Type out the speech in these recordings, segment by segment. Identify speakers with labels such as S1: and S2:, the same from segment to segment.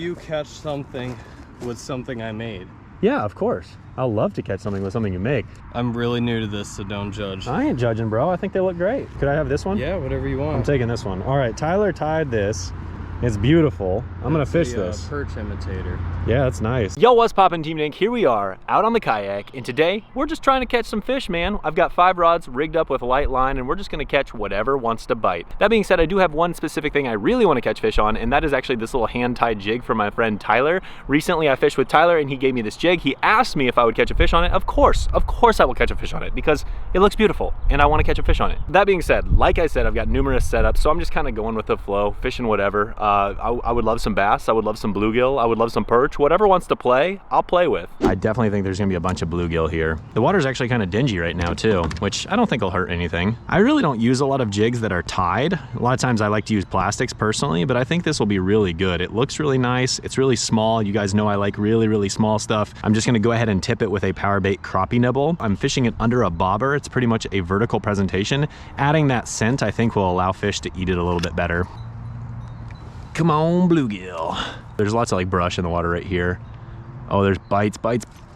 S1: you catch something with something I made?
S2: Yeah, of course. I'll love to catch something with something you make.
S1: I'm really new to this, so don't judge.
S2: I ain't judging, bro. I think they look great. Could I have this one?
S1: Yeah, whatever you want.
S2: I'm taking this one. All right, Tyler tied this. It's beautiful. I'm gonna fish this.
S1: Perch imitator.
S2: Yeah, that's nice.
S3: Yo, what's poppin', Team Dink? Here we are, out on the kayak, and today we're just trying to catch some fish, man. I've got 5 rods rigged up with a light line, and we're just gonna catch whatever wants to bite. That being said, I do have one specific thing I really want to catch fish on, and that is actually this little hand-tied jig from my friend Tyler. Recently, I fished with Tyler, and he gave me this jig. He asked me if I would catch a fish on it. Of course I will catch a fish on it, because it looks beautiful, and I want to catch a fish on it. That being said, like I said, I've got numerous setups, so I'm just kind of going with the flow, fishing whatever. I would love some bass, I would love some bluegill, I would love some perch. Whatever wants to play, I'll play with.
S2: I definitely think there's gonna be a bunch of bluegill here. The water's actually kind of dingy right now too, which I don't think will hurt anything. I really don't use a lot of jigs that are tied. A lot of times I like to use plastics personally, but I think this will be really good. It looks really nice. It's really small. You guys know I like really, really small stuff. I'm just gonna go ahead and tip it with a power bait crappie nibble. I'm fishing it under a bobber. It's pretty much a vertical presentation. Adding that scent, I think, will allow fish to eat it a little bit better. Come on, bluegill. There's lots of like brush in the water right here. Oh, there's bites.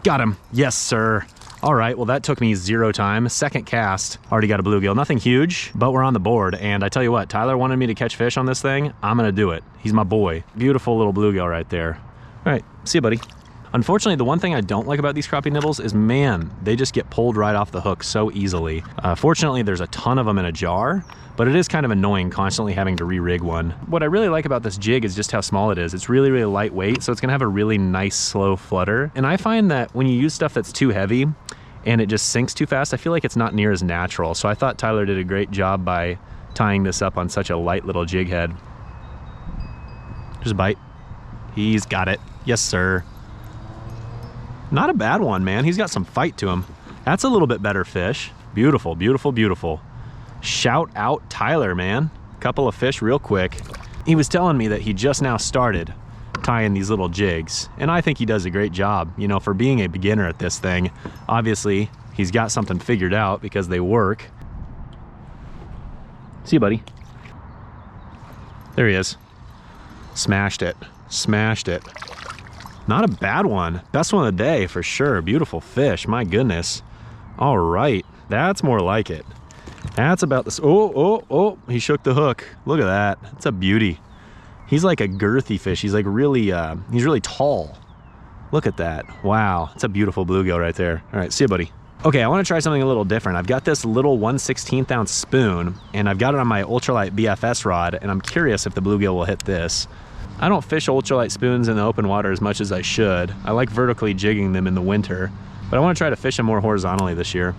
S2: Got him. Yes, sir. All right, well, that took me 0 time. Second cast, already got a bluegill. Nothing huge, but we're on the board. And I tell you what, Tyler wanted me to catch fish on this thing. I'm gonna do it. He's my boy. Beautiful little bluegill right there. All right, see you, buddy. Unfortunately, the one thing I don't like about these crappie nibbles is, man, they just get pulled right off the hook so easily. Fortunately, there's a ton of them in a jar, but it is kind of annoying constantly having to re-rig one. What I really like about this jig is just how small it is. It's really, really lightweight, so it's gonna have a really nice slow flutter. And I find that when you use stuff that's too heavy and it just sinks too fast, I feel like it's not near as natural. So I thought Tyler did a great job by tying this up on such a light little jig head. Just a bite. He's got it. Yes, sir. Not a bad one, man. He's got some fight to him. That's a little bit better fish. Beautiful, beautiful, beautiful. Shout out Tyler, man. Couple of fish real quick. He was telling me that he just now started tying these little jigs, and I think he does a great job. You know, for being a beginner at this thing, obviously he's got something figured out because they work. See you, buddy. There he is. Smashed it. Smashed it. Not a bad one. Best one of the day for sure. Beautiful fish, my goodness. All right, that's more like it. That's about this. Oh, he shook the hook. Look at that. It's a beauty. He's like a girthy fish. He's like really, he's really tall. Look at that. Wow, it's a beautiful bluegill right there. All right, see you, buddy. Okay, I want to try something a little different. I've got this little 1/16 ounce spoon, and I've got it on my Ultralight BFS rod, and I'm curious if the bluegill will hit this. I don't fish ultralight spoons in the open water as much as I should. I like vertically jigging them in the winter, but I want to try to fish them more horizontally this year.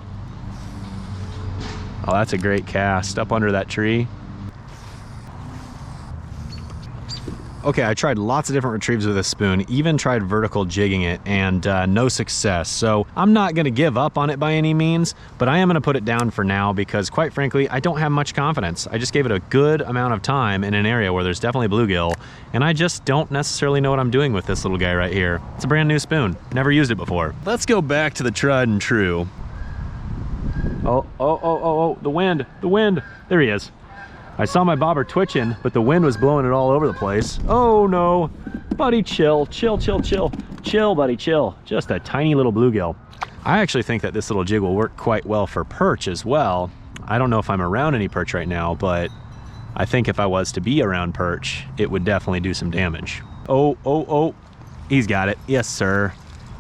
S2: Oh, that's a great cast up under that tree. Okay, I tried lots of different retrieves with this spoon, even tried vertical jigging it, and no success. So I'm not gonna give up on it by any means, but I am gonna put it down for now because, quite frankly, I don't have much confidence. I just gave it a good amount of time in an area where there's definitely bluegill, and I just don't necessarily know what I'm doing with this little guy right here. It's a brand new spoon. Never used it before. Let's go back to the tried and true. Oh, the wind. There he is. I saw my bobber twitching, but the wind was blowing it all over the place. Oh no, buddy, chill, buddy, chill. Just a tiny little bluegill. I actually think that this little jig will work quite well for perch as well. I don't know if I'm around any perch right now, but I think if I was to be around perch, it would definitely do some damage. Oh, he's got it. Yes, sir.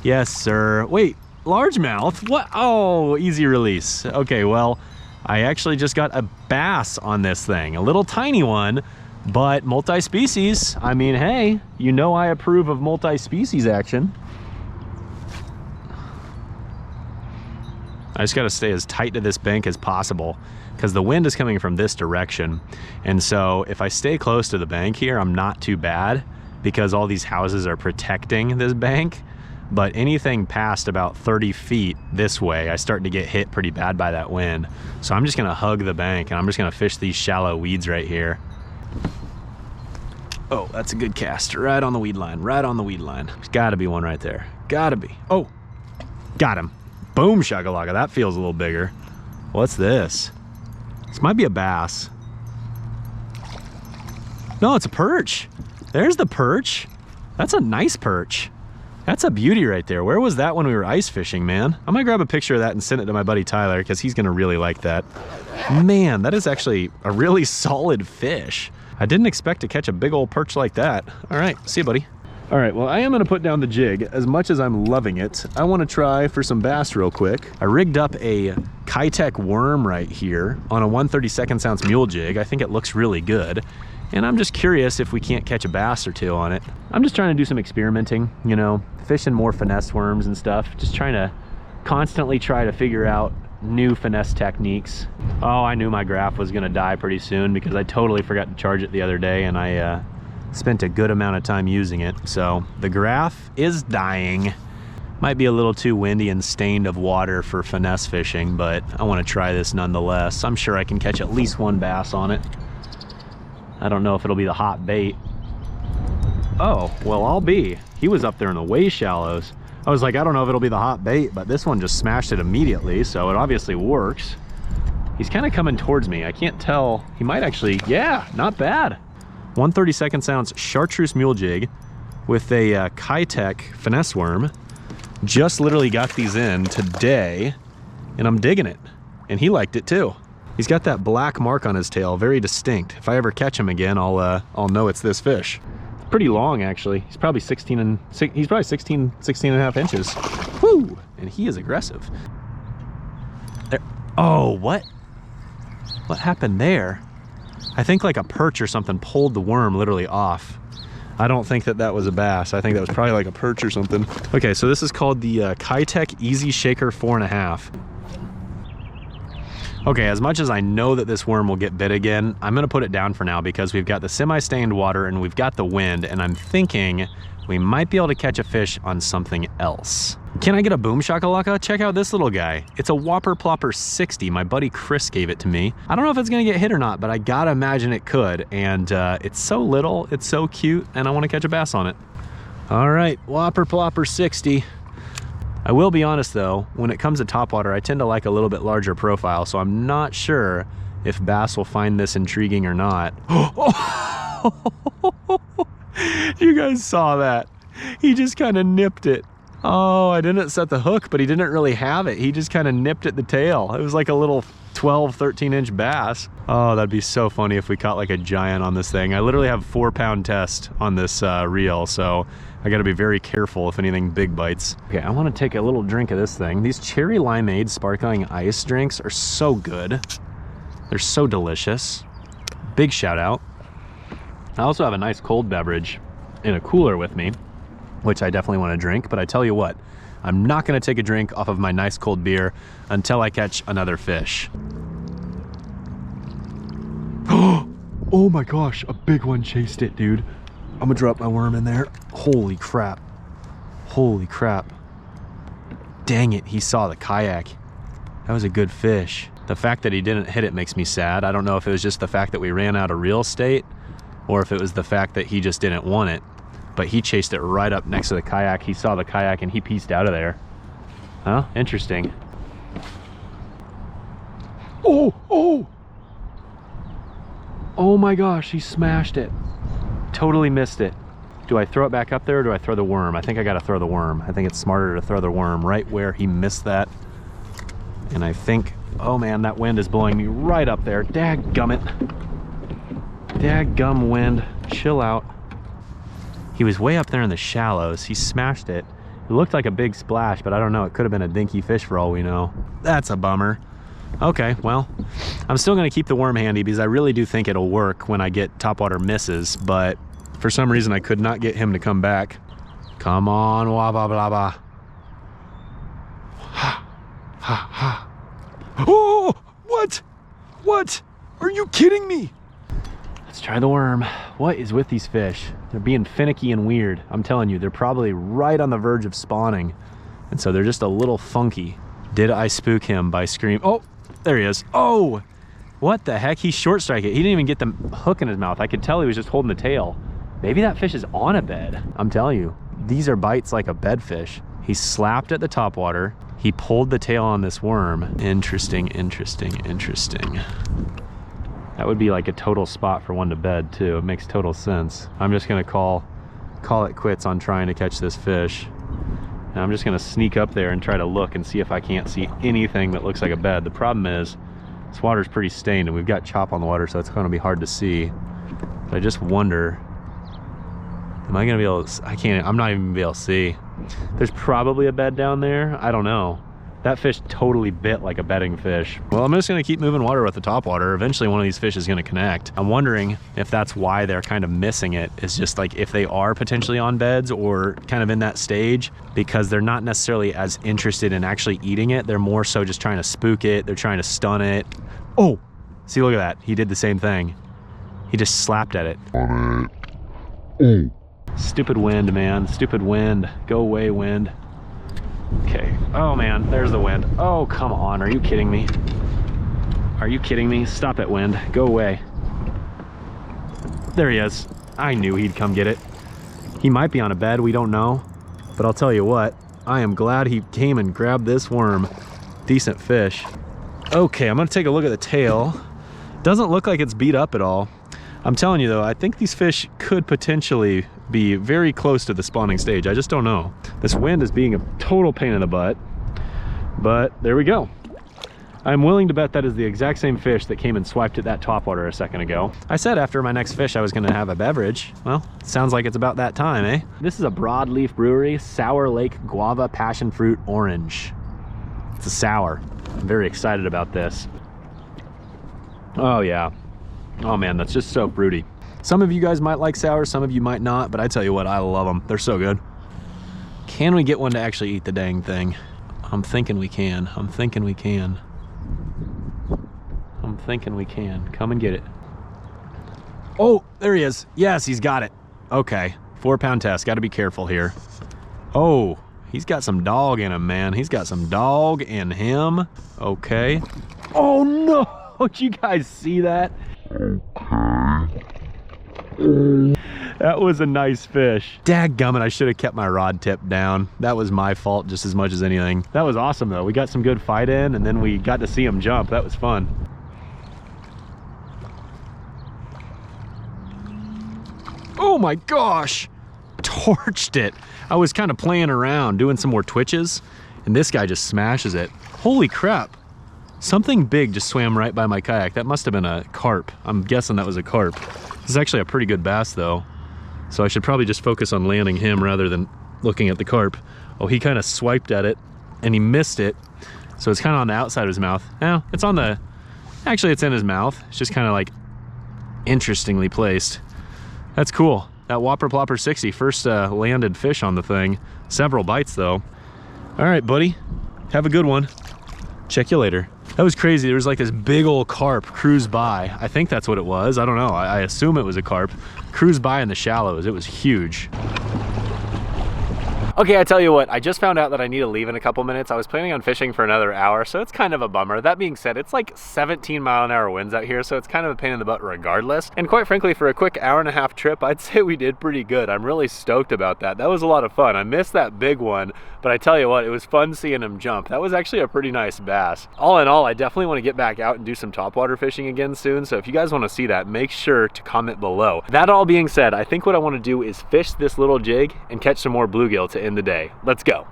S2: Yes, sir. Wait, largemouth? What? Oh, easy release. Okay, well, I actually just got a bass on this thing, a little tiny one, but multi-species. I mean, hey, you know I approve of multi-species action. I just got to stay as tight to this bank as possible because the wind is coming from this direction. And so if I stay close to the bank here, I'm not too bad because all these houses are protecting this bank. But anything past about 30 feet this way, I start to get hit pretty bad by that wind. So I'm just gonna hug the bank and I'm just gonna fish these shallow weeds right here. Oh, that's a good cast. Right on the weed line, right on the weed line. There's gotta be one right there. Gotta be. Oh, got him. Boom shakalaka, that feels a little bigger. What's this? This might be a bass. No, it's a perch. There's the perch. That's a nice perch. That's a beauty right there. Where was that when we were ice fishing, man? I'm gonna grab a picture of that and send it to my buddy Tyler because he's gonna really like that. Man, that is actually a really solid fish. I didn't expect to catch a big old perch like that. All right, see you, buddy. All right, well, I am gonna put down the jig. As much as I'm loving it, I wanna try for some bass real quick. I rigged up a Kitech worm right here on a 1/32 ounce mule jig. I think it looks really good. And I'm just curious if we can't catch a bass or two on it. I'm just trying to do some experimenting, you know, fishing more finesse worms and stuff. Just trying to constantly try to figure out new finesse techniques. Oh, I knew my graph was gonna die pretty soon because I totally forgot to charge it the other day and I spent a good amount of time using it. So the graph is dying. Might be a little too windy and stained of water for finesse fishing, but I wanna try this nonetheless. I'm sure I can catch at least one bass on it. I don't know if it'll be the hot bait. Oh, well, I'll be. He was up there in the way shallows. I was like, I don't know if it'll be the hot bait, but this one just smashed it immediately, so it obviously works. He's kind of coming towards me. I can't tell. He might actually, yeah, not bad. 1/32 ounce chartreuse mule jig with a Kitech finesse worm. Just literally got these in today, and I'm digging it. And he liked it too. He's got that black mark on his tail, very distinct. If I ever catch him again, I'll know it's this fish. Pretty long, actually. He's probably 16 and a half inches. Woo! And he is aggressive. There. Oh, what? What happened there? I think like a perch or something pulled the worm literally off. I don't think that that was a bass. I think that was probably like a perch or something. Okay, so this is called the Kitech Easy Shaker 4.5. Okay, as much as I know that this worm will get bit again, I'm gonna put it down for now because we've got the semi-stained water and we've got the wind, and I'm thinking we might be able to catch a fish on something else. Can I get a boom shakalaka? Check out this little guy. It's a Whopper Plopper 60. My buddy Chris gave it to me. I don't know if it's gonna get hit or not, but I gotta imagine it could. And it's so little, it's so cute, and I wanna catch a bass on it. All right, Whopper Plopper 60. I will be honest though, when it comes to topwater, I tend to like a little bit larger profile, so I'm not sure if bass will find this intriguing or not. You guys saw that. He just kind of nipped it. Oh, I didn't set the hook, but he didn't really have it. He just kind of nipped at the tail. It was like a little 12, 13-inch bass. Oh, that'd be so funny if we caught like a giant on this thing. I literally have 4-pound test on this reel, so I gotta be very careful if anything big bites. Okay, I wanna take a little drink of this thing. These cherry limeade sparkling ice drinks are so good. They're so delicious. Big shout out. I also have a nice cold beverage in a cooler with me, which I definitely wanna drink, but I tell you what, I'm not gonna take a drink off of my nice cold beer until I catch another fish. Oh my gosh, a big one chased it, dude. I'm gonna drop my worm in there. Holy crap. Holy crap. Dang it, he saw the kayak. That was a good fish. The fact that he didn't hit it makes me sad. I don't know if it was just the fact that we ran out of reel estate or if it was the fact that he just didn't want it. But he chased it right up next to the kayak. He saw the kayak and he pieced out of there. Huh? Interesting. Oh, oh! Oh my gosh, he smashed it. Totally missed it. Do I throw it back up there or do I throw the worm? I think I gotta throw the worm. I think it's smarter to throw the worm right where he missed that. And I think, oh man, that wind is blowing me right up there. Dadgummit. Dadgum wind. Chill out. He was way up there in the shallows. He smashed it. It looked like a big splash, but I don't know. It could have been a dinky fish for all we know. That's a bummer. Okay, well, I'm still gonna keep the worm handy because I really do think it'll work when I get topwater misses, but for some reason I could not get him to come back. Come on, wabba blabba. Ha, ha, ha. Oh, what? What? Are you kidding me? Let's try the worm. What is with these fish? They're being finicky and weird. I'm telling you, they're probably right on the verge of spawning. And so they're just a little funky. Did I spook him by screaming? Oh, there he is. Oh, what the heck? He short strike it. He didn't even get the hook in his mouth. I could tell he was just holding the tail. Maybe that fish is on a bed. I'm telling you, these are bites like a bed fish. He slapped at the topwater. He pulled the tail on this worm. Interesting, interesting, interesting. That would be like a total spot for one to bed too. It makes total sense. I'm just gonna call call it quits on trying to catch this fish. And I'm just gonna sneak up there and try to look and see if I can't see anything that looks like a bed. The problem is, this water's pretty stained and we've got chop on the water, so it's gonna be hard to see. But I just wonder, am I gonna be able to, I'm not even gonna be able to see. There's probably a bed down there, I don't know. That fish totally bit like a bedding fish. Well, I'm just gonna keep moving water with the top water. Eventually one of these fish is gonna connect. I'm wondering if that's why they're kind of missing it. It's just like if they are potentially on beds or kind of in that stage, because they're not necessarily as interested in actually eating it. They're more so just trying to spook it. They're trying to stun it. Oh, see, look at that. He did the same thing. He just slapped at it. Stupid wind, man, stupid wind. Go away, wind. Okay, oh man, there's the wind. Oh, come on, are you kidding me? Are you kidding me? Stop it, wind, go away. There he is. I knew he'd come get it. He might be on a bed, we don't know. But I'll tell you what, I am glad he came and grabbed this worm. Decent fish. Okay, I'm gonna take a look at the tail. Doesn't look like it's beat up at all. I'm telling you though, I think these fish could potentially be very close to the spawning stage. I just don't know. This wind is being a total pain in the butt, but there we go. I'm willing to bet that is the exact same fish that came and swiped at that topwater a second ago. I said after my next fish I was gonna have a beverage. Well, sounds like it's about that time, eh? This is a Broadleaf Brewery Sour Lake Guava Passion Fruit Orange. It's a sour. I'm very excited about this. Oh yeah. Oh man, that's just so fruity. Some of you guys might like sours, some of you might not, but I tell you what, I love them. They're so good. Can we get one to actually eat the dang thing? I'm thinking we can. I'm thinking we can. I'm thinking we can. Come and get it. Oh, there he is. Yes, he's got it. Okay, 4-pound test. Got to be careful here. Oh, he's got some dog in him, man. He's got some dog in him. Okay. Oh no, did you guys see that? That was a nice fish. Dadgummit, I should have kept my rod tip down. That was my fault just as much as anything. That was awesome though. We got some good fight in and then we got to see him jump. That was fun. Oh my gosh, torched it. I was kind of playing around, doing some more twitches, and this guy just smashes it. Holy crap. Something big just swam right by my kayak. That must have been a carp. I'm guessing that was a carp. This is actually a pretty good bass though. So I should probably just focus on landing him rather than looking at the carp. Oh, he kind of swiped at it and he missed it. So it's kind of on the outside of his mouth. Now, it's on the, actually it's in his mouth. It's just kind of like interestingly placed. That's cool. That Whopper Plopper 60, first landed fish on the thing. Several bites though. All right, buddy, have a good one. Check you later. That was crazy. There was like this big old carp cruised by. I think that's what it was. I don't know. I assume it was a carp. Cruised by in the shallows. It was huge.
S3: Okay, I tell you what, I just found out that I need to leave in a couple minutes. I was planning on fishing for another hour, so it's kind of a bummer. That being said, it's like 17-mile-an-hour winds out here, so it's kind of a pain in the butt regardless. And quite frankly, for a quick hour-and-a-half trip, I'd say we did pretty good. I'm really stoked about that. That was a lot of fun. I missed that big one, but I tell you what, it was fun seeing him jump. That was actually a pretty nice bass. All in all, I definitely want to get back out and do some topwater fishing again soon, so if you guys want to see that, make sure to comment below. That all being said, I think what I want to do is fish this little jig and catch some more bluegill to end the day. Let's go.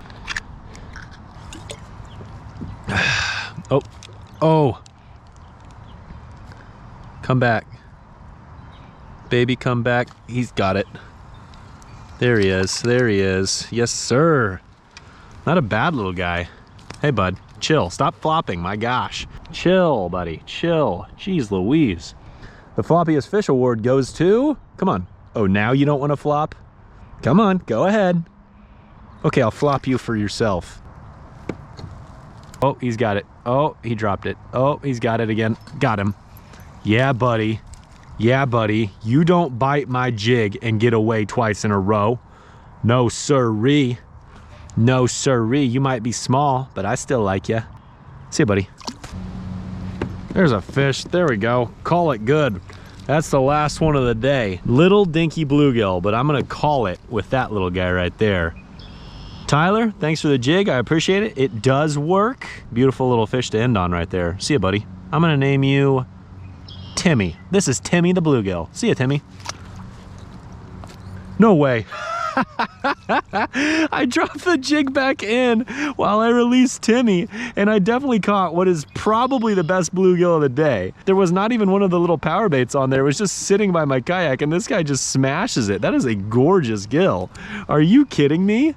S2: Oh. Come back. Baby, come back. He's got it. There he is. There he is. Yes, sir. Not a bad little guy. Hey, bud. Chill. Stop flopping. My gosh. Chill, buddy. Chill. Jeez Louise. The floppiest fish award goes to... Come on. Oh, now you don't want to flop? Come on. Go ahead. Okay, I'll flop you for yourself. Oh, he's got it. Oh, he dropped it. Oh, he's got it again. Got him. Yeah, buddy. Yeah, buddy. You don't bite my jig and get away twice in a row. No, sirree. No, sirree. You might be small, but I still like you. See you, buddy. There's a fish. There we go. Call it good. That's the last one of the day. Little dinky bluegill, but I'm gonna call it with that little guy right there. Tyler, thanks for the jig. I appreciate it. It does work. Beautiful little fish to end on right there. See ya, buddy. I'm gonna name you Timmy. This is Timmy the bluegill. See ya, Timmy. No way. I dropped the jig back in while I released Timmy, and I definitely caught what is probably the best bluegill of the day. There was not even one of the little power baits on there. It was just sitting by my kayak, and this guy just smashes it. That is a gorgeous gill. Are you kidding me?